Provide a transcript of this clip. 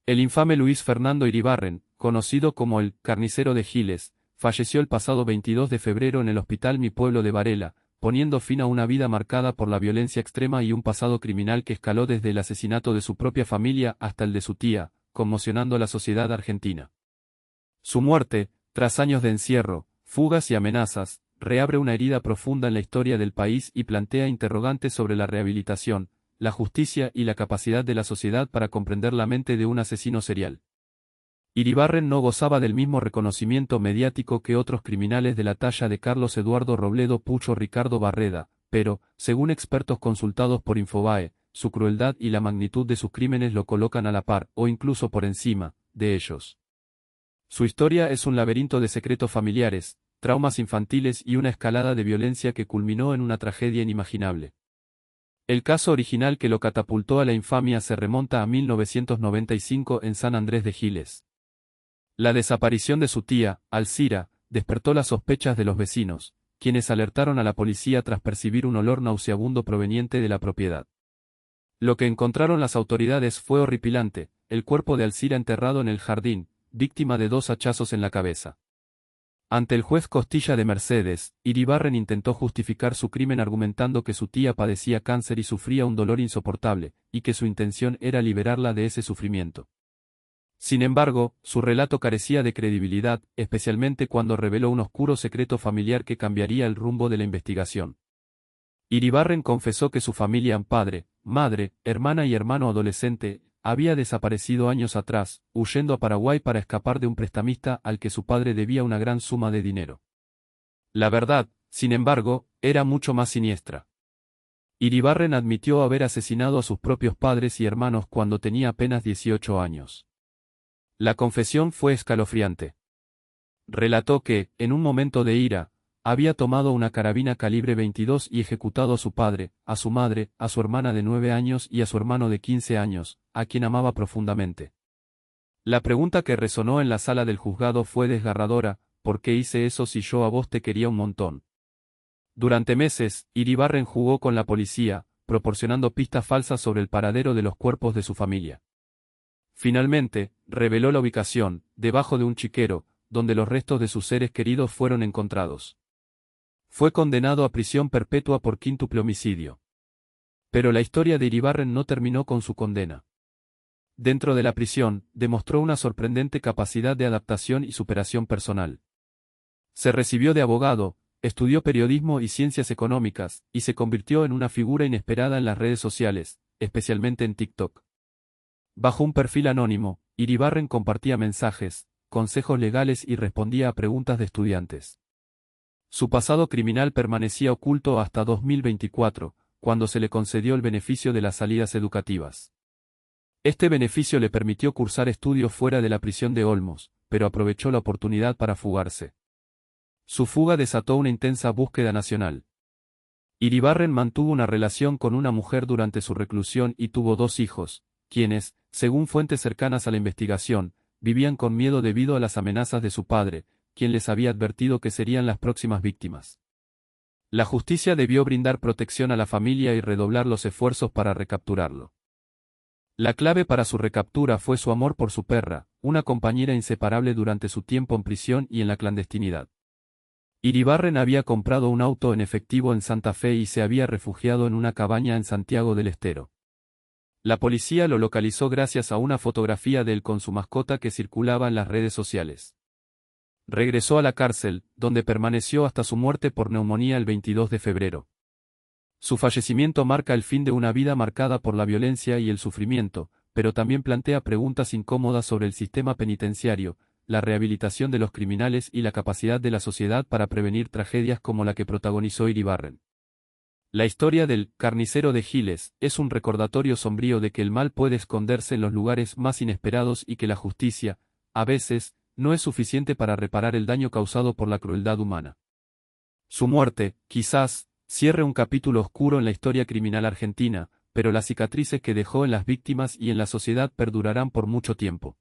El infame Luis Fernando Iribarren, conocido como el Carnicero de Giles, falleció el pasado 22 de febrero en el Hospital Mi Pueblo de Varela, poniendo fin a una vida marcada por la violencia extrema y un pasado criminal que escaló desde el asesinato de su propia familia hasta el de su tía, conmocionando a la sociedad argentina. Su muerte, tras años de encierro, fugas y amenazas, reabre una herida profunda en la historia del país y plantea interrogantes sobre la rehabilitación, la justicia y la capacidad de la sociedad para comprender la mente de un asesino serial. Iribarren no gozaba del mismo reconocimiento mediático que otros criminales de la talla de Carlos Eduardo Robledo Puch o Ricardo Barreda, pero, según expertos consultados por Infobae, su crueldad y la magnitud de sus crímenes lo colocan a la par, o incluso por encima, de ellos. Su historia es un laberinto de secretos familiares, traumas infantiles y una escalada de violencia que culminó en una tragedia inimaginable. El caso original que lo catapultó a la infamia se remonta a 1995 en San Andrés de Giles. La desaparición de su tía, Alcira, despertó las sospechas de los vecinos, quienes alertaron a la policía tras percibir un olor nauseabundo proveniente de la propiedad. Lo que encontraron las autoridades fue horripilante, el cuerpo de Alcira enterrado en el jardín, víctima de 2 hachazos en la cabeza. Ante el juez Costilla de Mercedes, Iribarren intentó justificar su crimen argumentando que su tía padecía cáncer y sufría un dolor insoportable, y que su intención era liberarla de ese sufrimiento. Sin embargo, su relato carecía de credibilidad, especialmente cuando reveló un oscuro secreto familiar que cambiaría el rumbo de la investigación. Iribarren confesó que su familia, padre, madre, hermana y hermano adolescente, había desaparecido años atrás, huyendo a Paraguay para escapar de un prestamista al que su padre debía una gran suma de dinero. La verdad, sin embargo, era mucho más siniestra. Iribarren admitió haber asesinado a sus propios padres y hermanos cuando tenía apenas 18 años. La confesión fue escalofriante. Relató que, en un momento de ira, había tomado una carabina calibre 22 y ejecutado a su padre, a su madre, a su hermana de 9 años y a su hermano de 15 años, a quien amaba profundamente. La pregunta que resonó en la sala del juzgado fue desgarradora: ¿por qué hice eso si yo a vos te quería un montón? Durante meses, Iribarren jugó con la policía, proporcionando pistas falsas sobre el paradero de los cuerpos de su familia. Finalmente, reveló la ubicación, debajo de un chiquero, donde los restos de sus seres queridos fueron encontrados. Fue condenado a prisión perpetua por quíntuple homicidio. Pero la historia de Iribarren no terminó con su condena. Dentro de la prisión, demostró una sorprendente capacidad de adaptación y superación personal. Se recibió de abogado, estudió periodismo y ciencias económicas, y se convirtió en una figura inesperada en las redes sociales, especialmente en TikTok. Bajo un perfil anónimo, Iribarren compartía mensajes, consejos legales y respondía a preguntas de estudiantes. Su pasado criminal permanecía oculto hasta 2024, cuando se le concedió el beneficio de las salidas educativas. Este beneficio le permitió cursar estudios fuera de la prisión de Olmos, pero aprovechó la oportunidad para fugarse. Su fuga desató una intensa búsqueda nacional. Iribarren mantuvo una relación con una mujer durante su reclusión y tuvo 2 hijos, quienes, según fuentes cercanas a la investigación, vivían con miedo debido a las amenazas de su padre, quien les había advertido que serían las próximas víctimas. La justicia debió brindar protección a la familia y redoblar los esfuerzos para recapturarlo. La clave para su recaptura fue su amor por su perra, una compañera inseparable durante su tiempo en prisión y en la clandestinidad. Iribarren había comprado un auto en efectivo en Santa Fe y se había refugiado en una cabaña en Santiago del Estero. La policía lo localizó gracias a una fotografía de él con su mascota que circulaba en las redes sociales. Regresó a la cárcel, donde permaneció hasta su muerte por neumonía el 22 de febrero. Su fallecimiento marca el fin de una vida marcada por la violencia y el sufrimiento, pero también plantea preguntas incómodas sobre el sistema penitenciario, la rehabilitación de los criminales y la capacidad de la sociedad para prevenir tragedias como la que protagonizó Iribarren. La historia del Carnicero de Giles es un recordatorio sombrío de que el mal puede esconderse en los lugares más inesperados y que la justicia, a veces, no es suficiente para reparar el daño causado por la crueldad humana. Su muerte, quizás, cierre un capítulo oscuro en la historia criminal argentina, pero las cicatrices que dejó en las víctimas y en la sociedad perdurarán por mucho tiempo.